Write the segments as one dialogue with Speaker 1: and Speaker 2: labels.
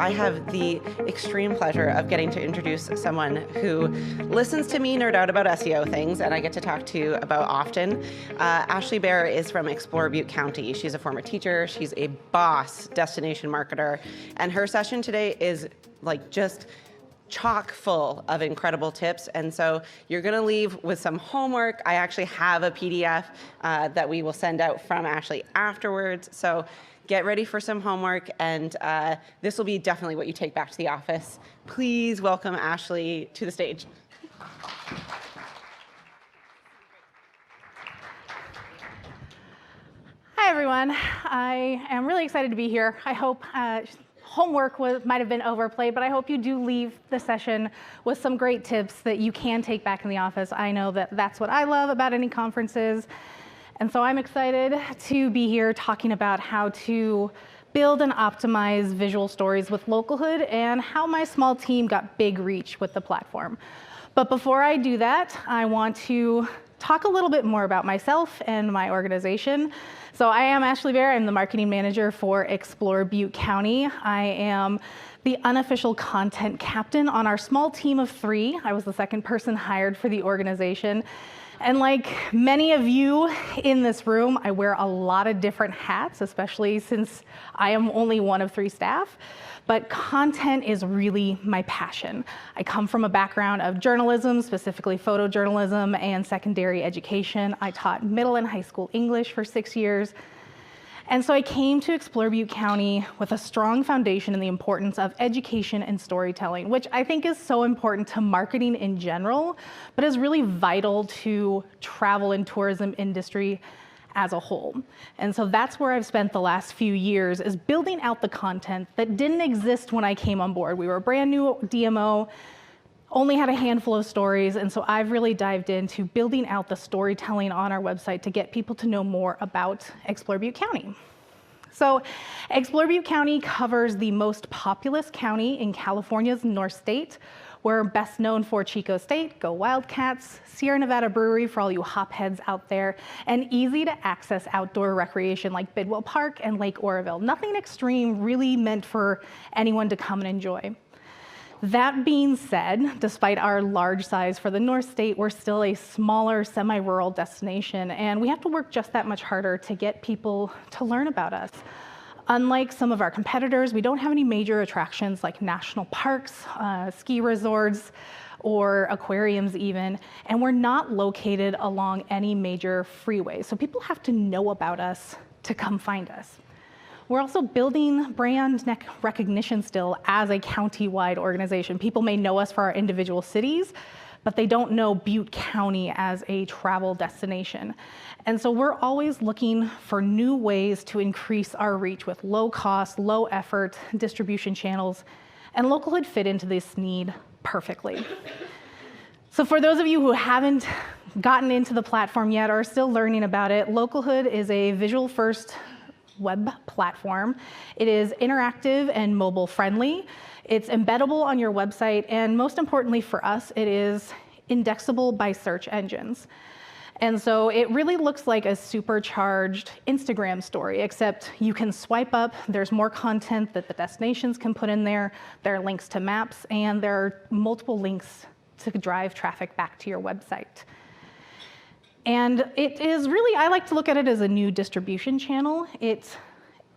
Speaker 1: I have the extreme pleasure of getting to introduce someone who listens to me nerd out about SEO things, and I get to talk to about often. Ashley Baer is from Explore Butte County. She's a former teacher. She's a boss destination marketer, and her session today is like just chock full of incredible tips. And so you're going to leave with some homework. I actually have a PDF that we will send out from Ashley afterwards. So get ready for some homework, and this will be definitely what you take back to the office. Please welcome Ashley to the stage.
Speaker 2: Hi, everyone. I am really excited to be here. I hope homework might have been overplayed, but I hope you do leave the session with some great tips that you can take back in the office. I know that that's what I love about any conferences. And so I'm excited to be here talking about how to build and optimize visual stories with Localhood and how my small team got big reach with the platform. But before I do that, I want to talk a little bit more about myself and my organization. So I am Ashley Baer. I'm the marketing manager for Explore Butte County. I am the unofficial content captain on our small team of 3. I was the second person hired for the organization. And like many of you in this room, I wear a lot of different hats, especially since I am only one of 3 staff. But content is really my passion. I come from a background of journalism, specifically photojournalism and secondary education. I taught middle and high school English for 6 years. And so I came to Explore Butte County with a strong foundation in the importance of education and storytelling, which I think is so important to marketing in general, but is really vital to travel and tourism industry as a whole. And so that's where I've spent the last few years, is building out the content that didn't exist when I came on board. We were a brand new DMO, only had a handful of stories, and so I've really dived into building out the storytelling on our website to get people to know more about Explore Butte County. So Explore Butte County covers the most populous county in California's North State. We're best known for Chico State, go Wildcats, Sierra Nevada Brewery for all you hopheads out there, and easy to access outdoor recreation like Bidwell Park and Lake Oroville. Nothing extreme, really meant for anyone to come and enjoy. That being said, despite our large size for the North State, we're still a smaller, semi-rural destination, and we have to work just that much harder to get people to learn about us. Unlike some of our competitors, we don't have any major attractions like national parks, ski resorts, or aquariums even, and we're not located along any major freeways, so people have to know about us to come find us. We're also building brand recognition still as a county-wide organization. People may know us for our individual cities, but they don't know Butte County as a travel destination. And so we're always looking for new ways to increase our reach with low cost, low effort distribution channels, and Localhood fit into this need perfectly. So for those of you who haven't gotten into the platform yet or are still learning about it, Localhood is a visual first web platform. It is interactive and mobile friendly. It's embeddable on your website, and most importantly for us, it is indexable by search engines. And so it really looks like a supercharged Instagram story, except you can swipe up, there's more content that the destinations can put in there, there are links to maps, and there are multiple links to drive traffic back to your website. And it is really, I like to look at it as a new distribution channel. It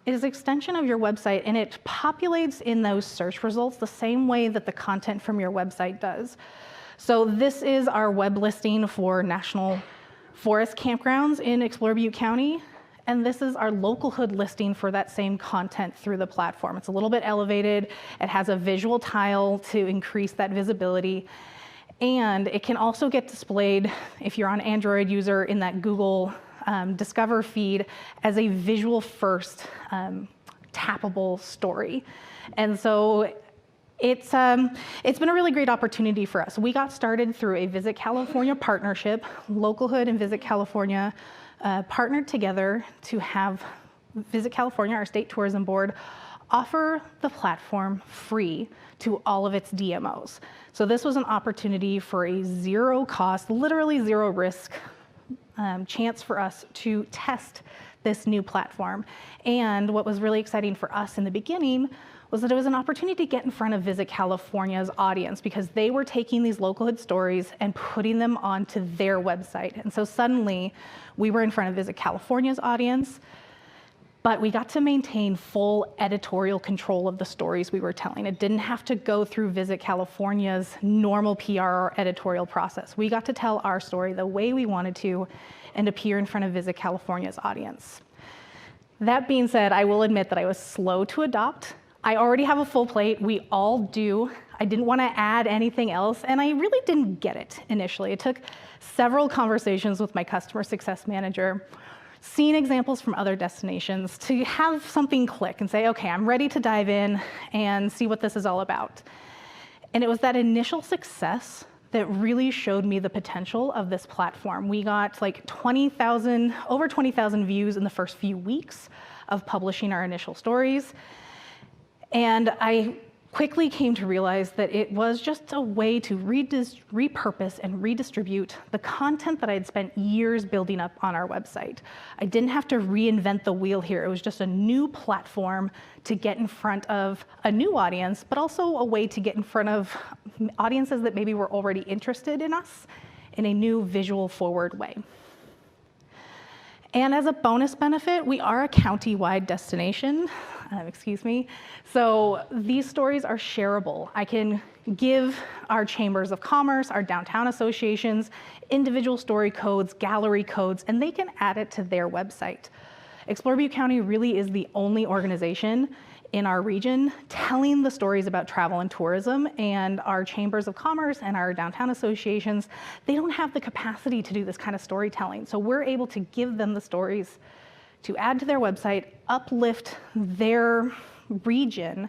Speaker 2: is an extension of your website, and it populates in those search results the same way that the content from your website does. So this is our web listing for National Forest campgrounds in Explore Butte County, and this is our Localhood listing for that same content through the platform. It's a little bit elevated. It has a visual tile to increase that visibility. And it can also get displayed, if you're an Android user, in that Google Discover feed as a visual first tappable story. And so it's been a really great opportunity for us. We got started through a Visit California partnership. Localhood and Visit California partnered together to have Visit California, our state tourism board, offer the platform free to all of its DMOs. So this was an opportunity for a zero cost, literally zero risk chance for us to test this new platform. And what was really exciting for us in the beginning was that it was an opportunity to get in front of Visit California's audience, because they were taking these Localhood stories and putting them onto their website. And so suddenly we were in front of Visit California's audience, but we got to maintain full editorial control of the stories we were telling. It didn't have to go through Visit California's normal PR or editorial process. We got to tell our story the way we wanted to and appear in front of Visit California's audience. That being said, I will admit that I was slow to adopt. I already have a full plate, we all do. I didn't want to add anything else, and I really didn't get it initially. It took several conversations with my customer success manager, seeing examples from other destinations, to have something click and say, okay, I'm ready to dive in and see what this is all about. And it was that initial success that really showed me the potential of this platform. We got like over 20,000 views in the first few weeks of publishing our initial stories. And I quickly came to realize that it was just a way to repurpose and redistribute the content that I had spent years building up on our website. I didn't have to reinvent the wheel here. It was just a new platform to get in front of a new audience, but also a way to get in front of audiences that maybe were already interested in us in a new visual forward way. And as a bonus benefit, we are a county-wide destination, So these stories are shareable. I can give our chambers of commerce, our downtown associations, individual story codes, gallery codes, and they can add it to their website. Explore Butte County really is the only organization in our region telling the stories about travel and tourism, and our chambers of commerce and our downtown associations, they don't have the capacity to do this kind of storytelling. So we're able to give them the stories to add to their website, uplift their region,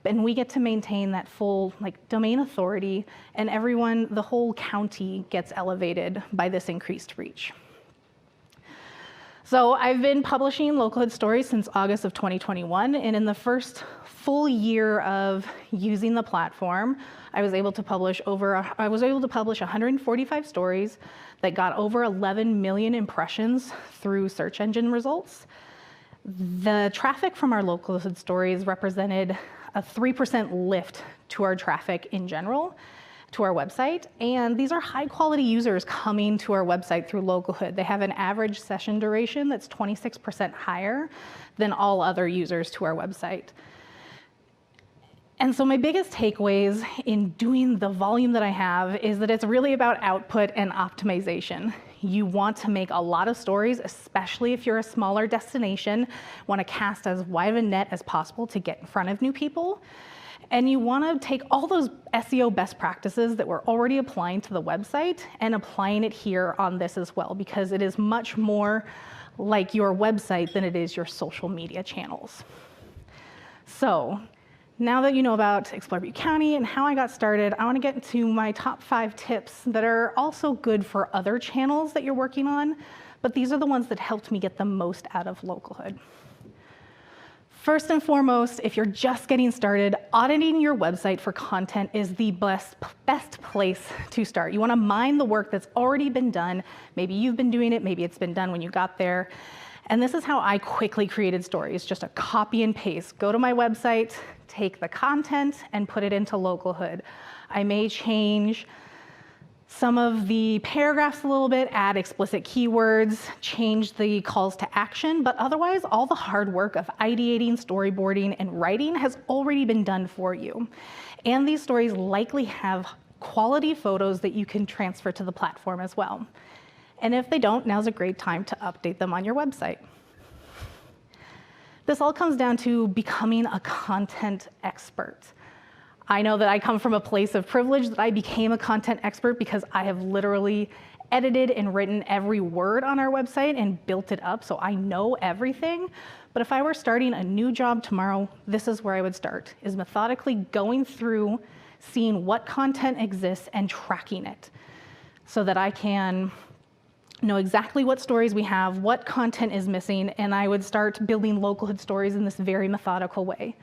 Speaker 2: and we get to maintain that full domain authority, and everyone, the whole county gets elevated by this increased reach. So I've been publishing Localhood stories since August of 2021, and in the first full year of using the platform, I was able to publish 145 stories that got over 11 million impressions through search engine results. The traffic from our Localhood stories represented a 3% lift to our traffic in general, to our website, and these are high quality users coming to our website through Localhood. They have an average session duration that's 26% higher than all other users to our website. And so my biggest takeaways in doing the volume that I have is that it's really about output and optimization. You want to make a lot of stories, especially if you're a smaller destination, want to cast as wide of a net as possible to get in front of new people. And you want to take all those SEO best practices that we're already applying to the website and applying it here on this as well, because it is much more like your website than it is your social media channels. So now that you know about Explore Butte County and how I got started, I want to get into my top 5 tips that are also good for other channels that you're working on, but these are the ones that helped me get the most out of Localhood. First and foremost, if you're just getting started, auditing your website for content is the best place to start. You want to mine the work that's already been done. Maybe you've been doing it, maybe it's been done when you got there. And this is how I quickly created stories, just a copy and paste. Go to my website, take the content, and put it into Localhood. I may change some of the paragraphs a little bit, add explicit keywords, change the calls to action, but otherwise all the hard work of ideating, storyboarding, and writing has already been done for you. And these stories likely have quality photos that you can transfer to the platform as well. And if they don't, now's a great time to update them on your website. This all comes down to becoming a content expert. I know that I come from a place of privilege that I became a content expert because I have literally edited and written every word on our website and built it up, so I know everything. But if I were starting a new job tomorrow, this is where I would start, is methodically going through, seeing what content exists and tracking it so that I can know exactly what stories we have, what content is missing, and I would start building Localhood stories in this very methodical way.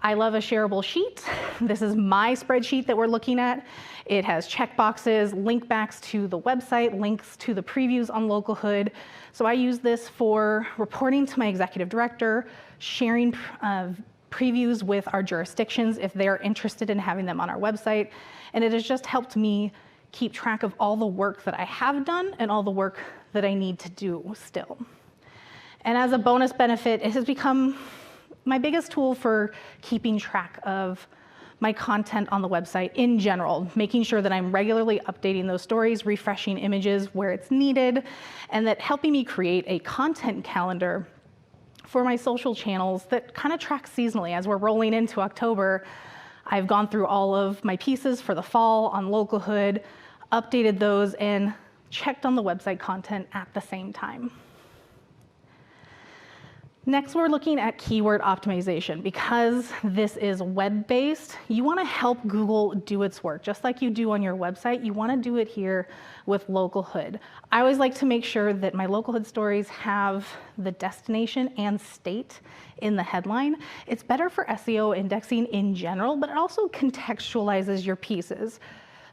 Speaker 2: I love a shareable sheet. This is my spreadsheet that we're looking at. It has checkboxes, link backs to the website, links to the previews on Localhood. So I use this for reporting to my executive director, sharing previews with our jurisdictions if they're interested in having them on our website. And it has just helped me keep track of all the work that I have done and all the work that I need to do still. And as a bonus benefit, it has become my biggest tool for keeping track of my content on the website in general, making sure that I'm regularly updating those stories, refreshing images where it's needed, and that helping me create a content calendar for my social channels that kind of tracks seasonally. As we're rolling into October, I've gone through all of my pieces for the fall on Localhood, updated those, and checked on the website content at the same time. Next, we're looking at keyword optimization. Because this is web-based, you want to help Google do its work. Just like you do on your website, you want to do it here with Localhood. I always like to make sure that my Localhood stories have the destination and state in the headline. It's better for SEO indexing in general, but it also contextualizes your pieces.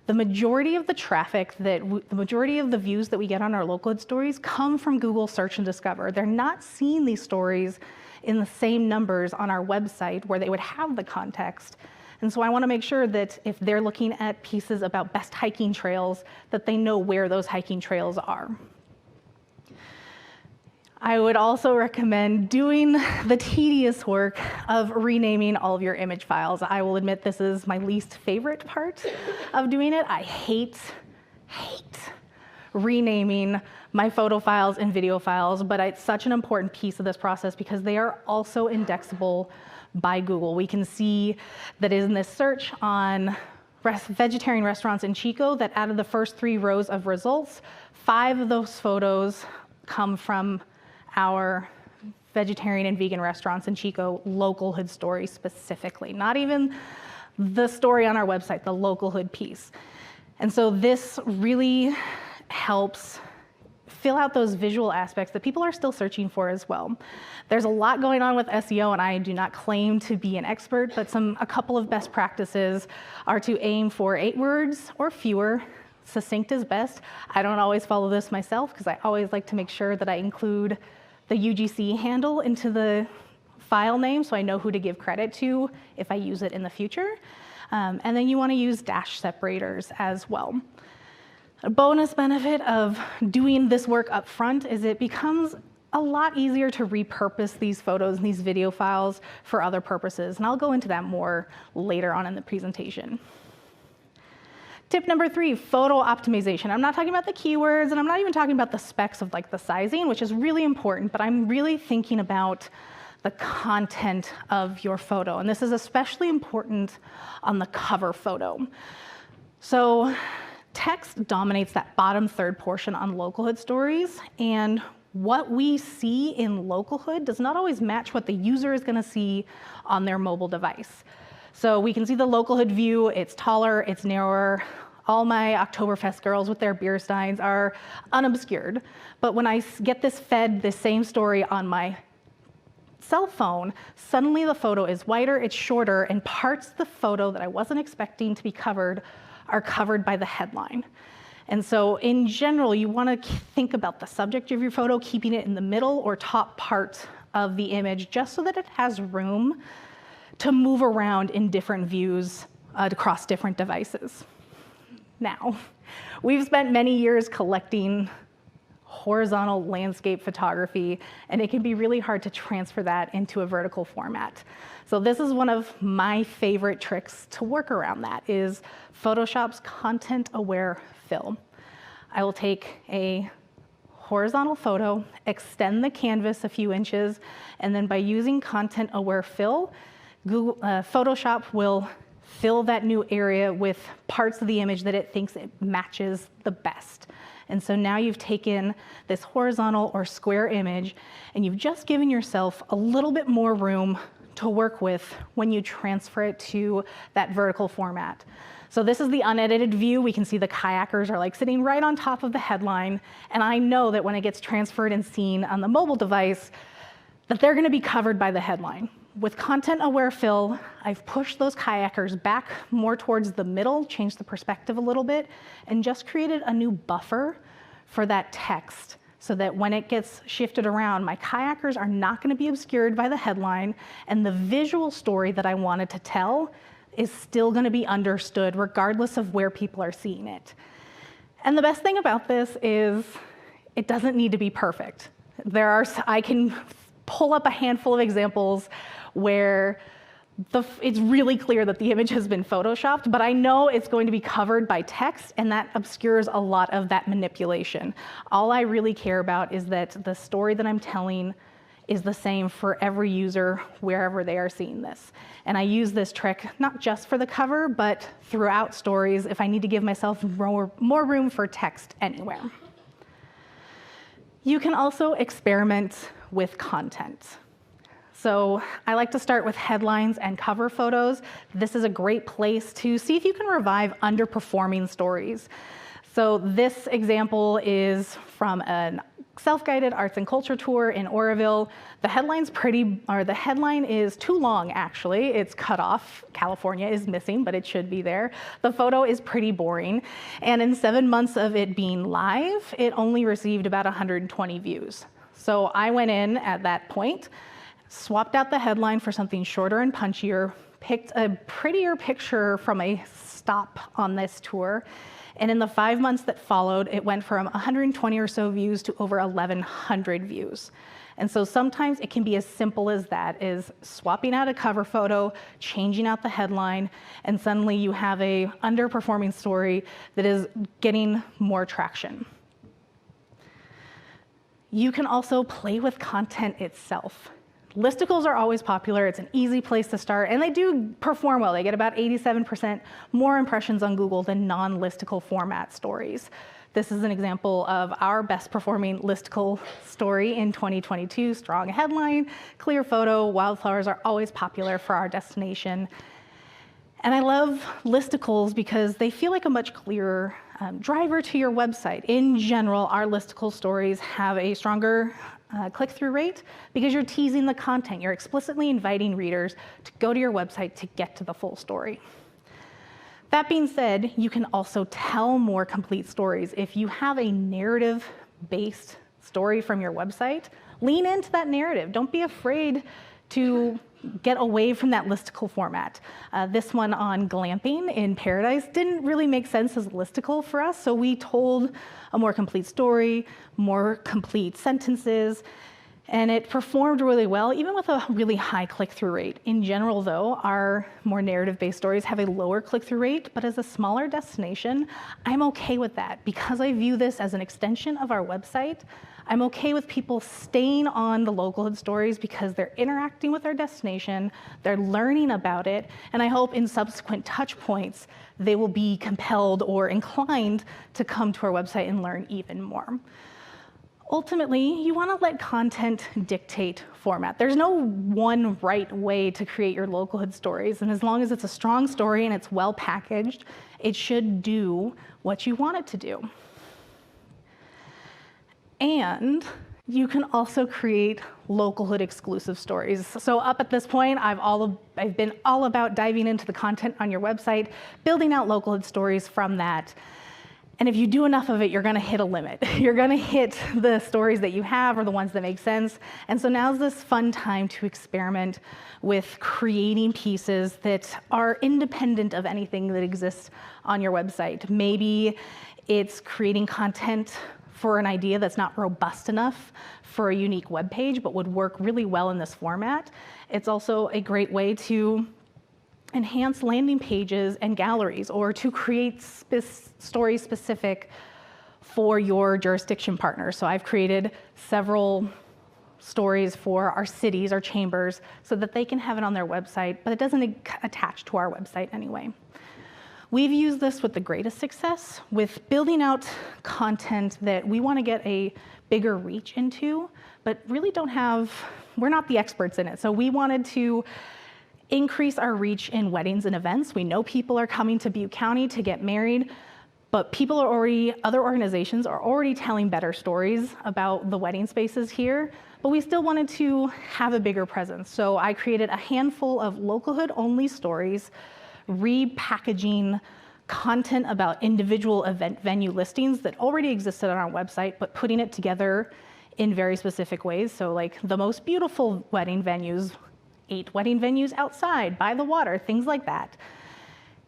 Speaker 2: The majority of the traffic, the majority of the views that we get on our Localhood stories come from Google Search and Discover. They're not seeing these stories in the same numbers on our website where they would have the context. And so I want to make sure that if they're looking at pieces about best hiking trails, that they know where those hiking trails are. I would also recommend doing the tedious work of renaming all of your image files. I will admit this is my least favorite part of doing it. I hate renaming my photo files and video files, but it's such an important piece of this process because they are also indexable by Google. We can see that in this search on vegetarian restaurants in Chico, that out of the first 3 rows of results, 5 of those photos come from our vegetarian and vegan restaurants in Chico Localhood story specifically, not even the story on our website, the Localhood piece. And so this really helps fill out those visual aspects that people are still searching for as well. There's a lot going on with SEO, and I do not claim to be an expert, but a couple of best practices are to aim for 8 words or fewer. Succinct is best. I don't always follow this myself because I always like to make sure that I include the UGC handle into the file name so I know who to give credit to if I use it in the future. And then you want to use dash separators as well. A bonus benefit of doing this work up front is it becomes a lot easier to repurpose these photos and these video files for other purposes. And I'll go into that more later on in the presentation. Tip number 3, photo optimization. I'm not talking about the keywords, and I'm not even talking about the specs of like the sizing, which is really important, but I'm really thinking about the content of your photo. And this is especially important on the cover photo. So text dominates that bottom third portion on Localhood stories, and what we see in Localhood does not always match what the user is going to see on their mobile device. So we can see the Localhood view, it's taller, it's narrower. All my Oktoberfest girls with their beer steins are unobscured. But when I get this same story on my cell phone, suddenly the photo is wider, it's shorter, and parts of the photo that I wasn't expecting to be covered are covered by the headline. And so in general, you want to think about the subject of your photo, keeping it in the middle or top part of the image, just so that it has room to move around in different views across different devices. Now, we've spent many years collecting horizontal landscape photography, and it can be really hard to transfer that into a vertical format. So this is one of my favorite tricks to work around that, is Photoshop's content-aware fill. I will take a horizontal photo, extend the canvas a few inches, and then by using content-aware fill, Photoshop will fill that new area with parts of the image that it thinks it matches the best. And so now you've taken this horizontal or square image and you've just given yourself a little bit more room to work with when you transfer it to that vertical format. So this is the unedited view. We can see the kayakers are like sitting right on top of the headline. And I know that when it gets transferred and seen on the mobile device, that they're going to be covered by the headline. with content-aware fill, I've pushed those kayakers back more towards the middle, changed the perspective a little bit, and just created a new buffer for that text so that when it gets shifted around, my kayakers are not going to be obscured by the headline, and the visual story that I wanted to tell is still going to be understood regardless of where people are seeing it. And the best thing about this is it doesn't need to be perfect. I can pull up a handful of examples where it's really clear that the image has been photoshopped, but I know it's going to be covered by text, and that obscures a lot of that manipulation. All I really care about is that the story that I'm telling is the same for every user wherever they are seeing this. And I use this trick not just for the cover, but throughout stories if I need to give myself more room for text anywhere. You can also experiment with content. So I like to start with headlines and cover photos. This is a great place to see if you can revive underperforming stories. So this example is from a self-guided arts and culture tour in Oroville. The headline is too long, actually. It's cut off. California is missing, but it should be there. The photo is pretty boring. And in 7 months of it being live, it only received about 120 views. So I went in at that point, swapped out the headline for something shorter and punchier, picked a prettier picture from a stop on this tour, and in the 5 months that followed, it went from 120 or so views to over 1,100 views. And so sometimes it can be as simple as that, is swapping out a cover photo, changing out the headline, and suddenly you have a underperforming story that is getting more traction. You can also play with content itself. Listicles are always popular. It's an easy place to start, and they do perform well. They get about 87% more impressions on Google than non-listicle format stories. This is an example of our best performing listicle story in 2022. Strong headline, clear photo, wildflowers are always popular for our destination. And I love listicles because they feel like a much clearer driver to your website. In general, our listicle stories have a stronger click-through rate because you're teasing the content. You're explicitly inviting readers to go to your website to get to the full story. That being said, you can also tell more complete stories. If you have a narrative-based story from your website, lean into that narrative. Don't be afraid to get away from that listicle format. This one on glamping in Paradise didn't really make sense as a listicle for us, so we told a more complete story, more complete sentences, and it performed really well, even with a really high click-through rate. In general, though, our more narrative-based stories have a lower click-through rate, but as a smaller destination, I'm okay with that. Because I view this as an extension of our website, I'm okay with people staying on the Localhood stories because they're interacting with our destination, they're learning about it, and I hope in subsequent touch points, they will be compelled or inclined to come to our website and learn even more. Ultimately, you want to let content dictate format. There's no one right way to create your Localhood stories, and as long as it's a strong story and it's well packaged, it should do what you want it to do. And you can also create Localhood exclusive stories. So up at this point, I've been all about diving into the content on your website, building out Localhood stories from that. And if you do enough of it, you're gonna hit a limit. You're gonna hit the stories that you have or the ones that make sense. And so now's this fun time to experiment with creating pieces that are independent of anything that exists on your website. Maybe it's creating content for an idea that's not robust enough for a unique web page, but would work really well in this format. It's also a great way to enhance landing pages and galleries, or to create stories specific for your jurisdiction partner. So I've created several stories for our cities, our chambers, so that they can have it on their website, but it doesn't attach to our website anyway. We've used this with the greatest success with building out content that we want to get a bigger reach into, but really we're not the experts in it. So we wanted to increase our reach in weddings and events. We know people are coming to Butte County to get married, But other organizations are already telling better stories about the wedding spaces here, but we still wanted to have a bigger presence. So I created a handful of Localhood-only stories, repackaging content about individual event venue listings that already existed on our website, but putting it together in very specific ways. So like the most beautiful wedding venues, 8 wedding venues outside, by the water, things like that.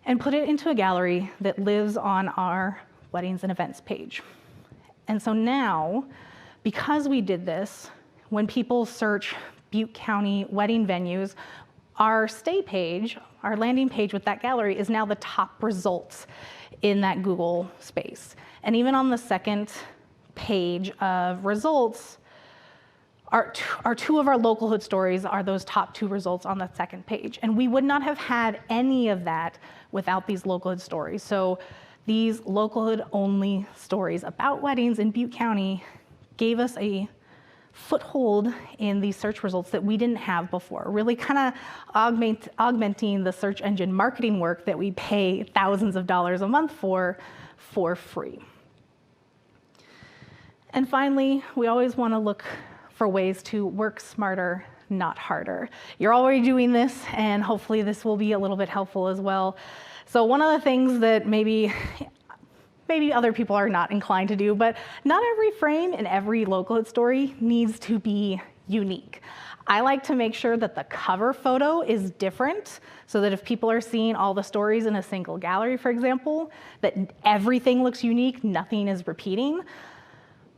Speaker 2: And put it into a gallery that lives on our weddings and events page. And so now, because we did this, when people search Butte County wedding venues, our stay page, our landing page with that gallery is now the top results in that Google space. And even on the second page of results, our 2 of our Localhood stories are those top 2 results on the second page. And we would not have had any of that without these Localhood stories. So these Localhood-only stories about weddings in Butte County gave us a foothold in these search results that we didn't have before, really kind of augmenting the search engine marketing work that we pay thousands of dollars a month for free. And finally, we always want to look for ways to work smarter, not harder. You're already doing this, and hopefully this will be a little bit helpful as well. So one of the things that maybe other people are not inclined to do, but not every frame in every Localhood story needs to be unique. I like to make sure that the cover photo is different so that if people are seeing all the stories in a single gallery, for example, that everything looks unique, nothing is repeating.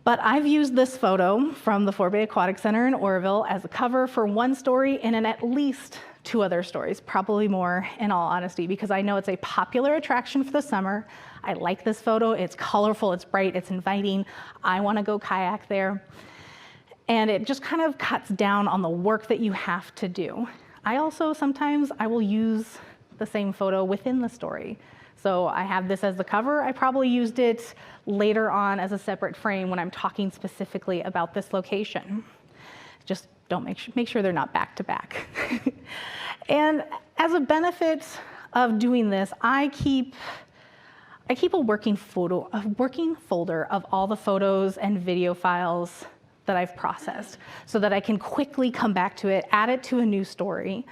Speaker 2: But I've used this photo from the Fort Bay Aquatic Center in Oroville as a cover for one story and in at least 2 other stories, probably more in all honesty, because I know it's a popular attraction for the summer. I like this photo, it's colorful, it's bright, it's inviting. I wanna go kayak there. And it just kind of cuts down on the work that you have to do. I also, sometimes I will use the same photo within the story. So I have this as the cover. I probably used it later on as a separate frame when I'm talking specifically about this location. Just don't make sure they're not back to back. And as a benefit of doing this, I keep a working folder of all the photos and video files that I've processed so that I can quickly come back to it, add it to a new story.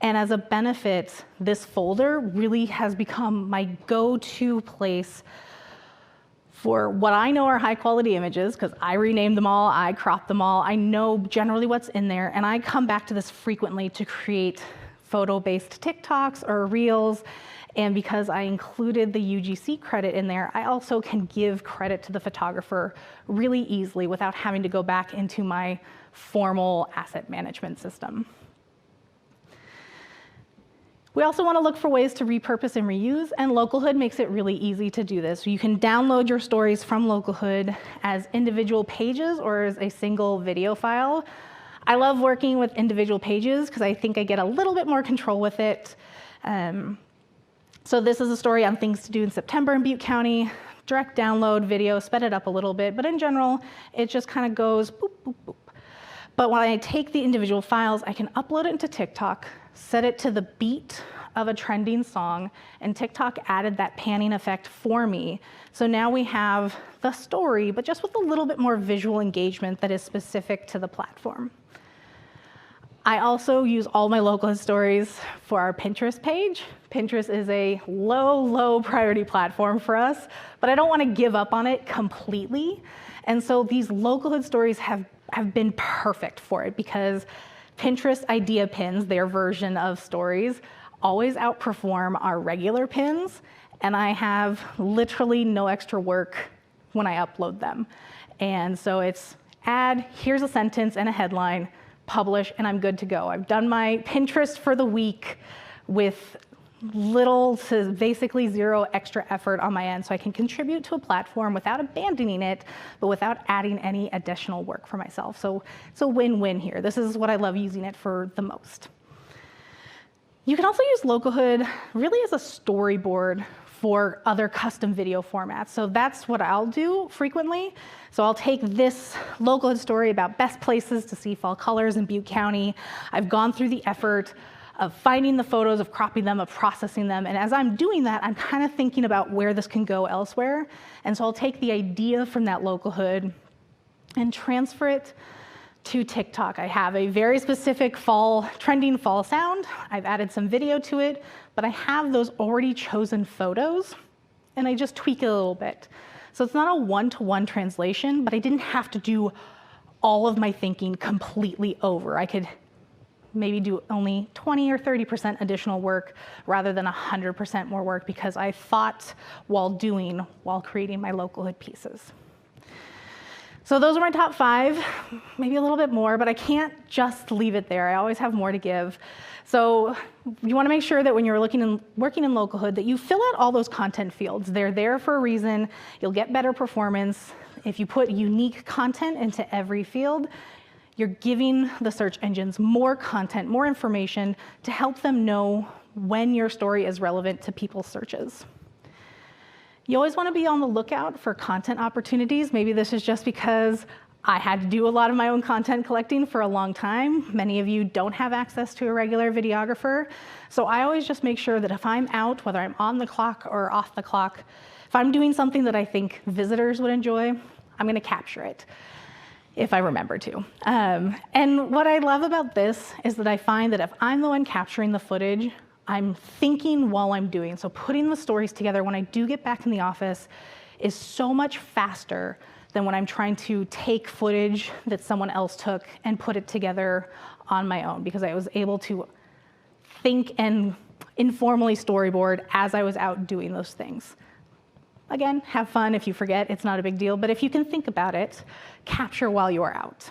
Speaker 2: And as a benefit, this folder really has become my go-to place for what I know are high quality images, because I renamed them all, I cropped them all, I know generally what's in there, and I come back to this frequently to create photo-based TikToks or Reels. And because I included the UGC credit in there, I also can give credit to the photographer really easily without having to go back into my formal asset management system. We also want to look for ways to repurpose and reuse, and Localhood makes it really easy to do this. You can download your stories from Localhood as individual pages or as a single video file. I love working with individual pages because I think I get a little bit more control with it. So this is a story on things to do in September in Butte County. Direct download video, sped it up a little bit, but in general, it just kind of goes boop, boop, boop. But when I take the individual files, I can upload it into TikTok, set it to the beat of a trending song, and TikTok added that panning effect for me. So now we have the story, but just with a little bit more visual engagement that is specific to the platform. I also use all my Localhood stories for our Pinterest page. Pinterest is a low priority platform for us, but I don't want to give up on it completely. And so these Localhood stories have been perfect for it because Pinterest idea pins, their version of stories, always outperform our regular pins, and I have literally no extra work when I upload them. And so it's add, here's a sentence and a headline, publish, and I'm good to go. I've done my Pinterest for the week with little to basically zero extra effort on my end, so I can contribute to a platform without abandoning it, but without adding any additional work for myself. So it's a win-win here. This is what I love using it for the most. You can also use Localhood really as a storyboard for other custom video formats. So that's what I'll do frequently. So I'll take this Localhood story about best places to see fall colors in Butte County. I've gone through the effort of finding the photos, of cropping them, of processing them. And as I'm doing that, I'm kind of thinking about where this can go elsewhere. And so I'll take the idea from that Localhood and transfer it to TikTok. I have a very specific trending fall sound. I've added some video to it, but I have those already chosen photos, and I just tweak it a little bit. So it's not a one-to-one translation, but I didn't have to do all of my thinking completely over. I could maybe do only 20 or 30% additional work rather than 100% more work because I thought while creating my Localhood pieces. So those are my top 5, maybe a little bit more, but I can't just leave it there. I always have more to give. So you want to make sure that when you're working in Localhood that you fill out all those content fields. They're there for a reason. You'll get better performance. If you put unique content into every field, you're giving the search engines more content, more information to help them know when your story is relevant to people's searches. You always want to be on the lookout for content opportunities. Maybe this is just because I had to do a lot of my own content collecting for a long time. Many of you don't have access to a regular videographer. So I always just make sure that if I'm out, whether I'm on the clock or off the clock, if I'm doing something that I think visitors would enjoy, I'm going to capture it if I remember to. And what I love about this is that I find that if I'm the one capturing the footage, I'm thinking while I'm doing. So putting the stories together when I do get back in the office is so much faster than when I'm trying to take footage that someone else took and put it together on my own, because I was able to think and informally storyboard as I was out doing those things. Again, have fun. If you forget, it's not a big deal, but if you can think about it, capture while you are out.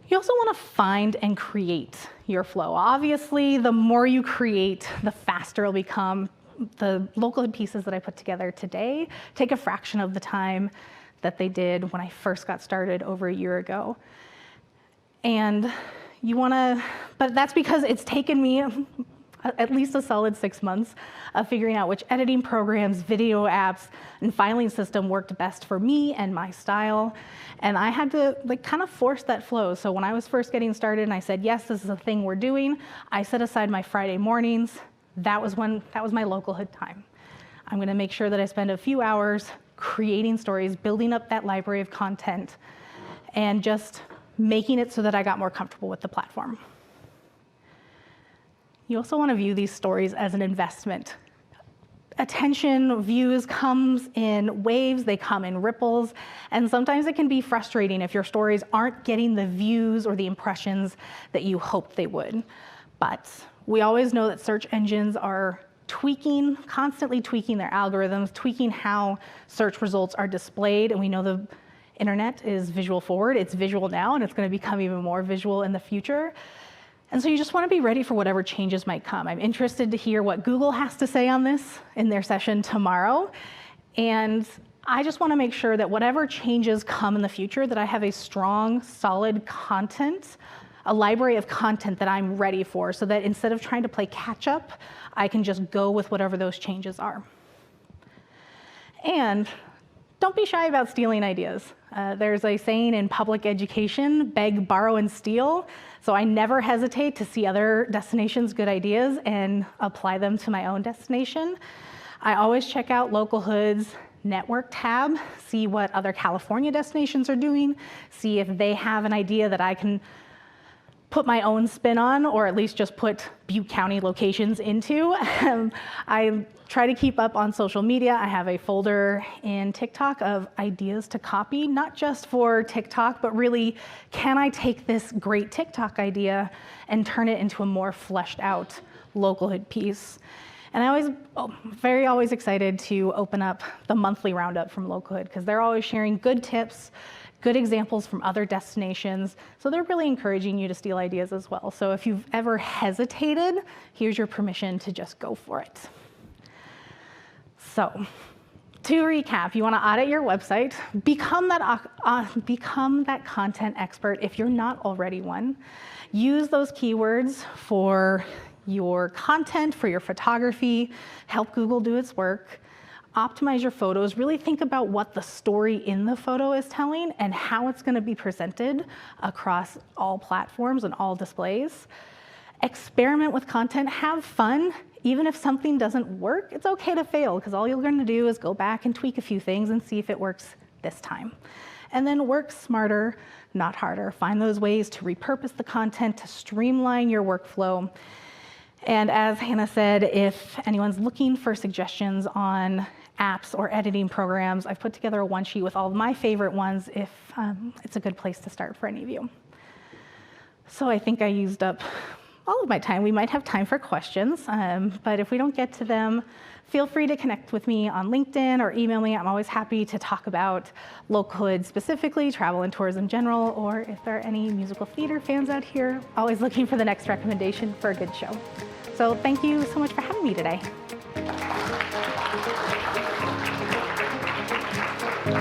Speaker 2: You also want to find and create your flow. Obviously, the more you create, the faster it'll become. The Localhood pieces that I put together today take a fraction of the time that they did when I first got started over a year ago. And you want to, but that's because it's taken me at least a solid 6 months of figuring out which editing programs, video apps, and filing system worked best for me and my style. And I had to kind of force that flow. So when I was first getting started and I said, yes, this is a thing we're doing, I set aside my Friday mornings. That was my Localhood time. I'm going to make sure that I spend a few hours creating stories, building up that library of content, and just making it so that I got more comfortable with the platform. You also want to view these stories as an investment. Attention, views comes in waves, they come in ripples, and sometimes it can be frustrating if your stories aren't getting the views or the impressions that you hoped they would. But we always know that search engines are constantly tweaking their algorithms, tweaking how search results are displayed, and we know the internet is visual forward. It's visual now, and it's going to become even more visual in the future. And so you just want to be ready for whatever changes might come. I'm interested to hear what Google has to say on this in their session tomorrow. And I just want to make sure that whatever changes come in the future, that I have a strong, solid content, a library of content that I'm ready for, so that instead of trying to play catch up, I can just go with whatever those changes are. And don't be shy about stealing ideas. There's a saying in public education, beg, borrow, and steal. So I never hesitate to see other destinations' good ideas and apply them to my own destination. I always check out Localhood's network tab, see what other California destinations are doing, see if they have an idea that I can put my own spin on, or at least just put Butte County locations into. I try to keep up on social media. I have a folder in TikTok of ideas to copy, not just for TikTok, but really, can I take this great TikTok idea and turn it into a more fleshed out Localhood piece? And I always excited to open up the monthly roundup from Localhood, because they're always sharing good tips, good examples from other destinations. So they're really encouraging you to steal ideas as well. So if you've ever hesitated, here's your permission to just go for it. So to recap, you want to audit your website, become that content expert if you're not already one. Use those keywords for your content, for your photography, help Google do its work. Optimize your photos, really think about what the story in the photo is telling and how it's going to be presented across all platforms and all displays. Experiment with content, have fun. Even if something doesn't work, it's okay to fail, because all you're going to do is go back and tweak a few things and see if it works this time. And then work smarter, not harder. Find those ways to repurpose the content, to streamline your workflow. And as Hannah said, if anyone's looking for suggestions on apps or editing programs, I've put together a one-sheet with all of my favorite ones if it's a good place to start for any of you. So I think I used up all of my time. We might have time for questions, but if we don't get to them, feel free to connect with me on LinkedIn or email me. I'm always happy to talk about Localhood specifically, travel and tourism in general, or if there are any musical theater fans out here, always looking for the next recommendation for a good show. So thank you so much for having me today.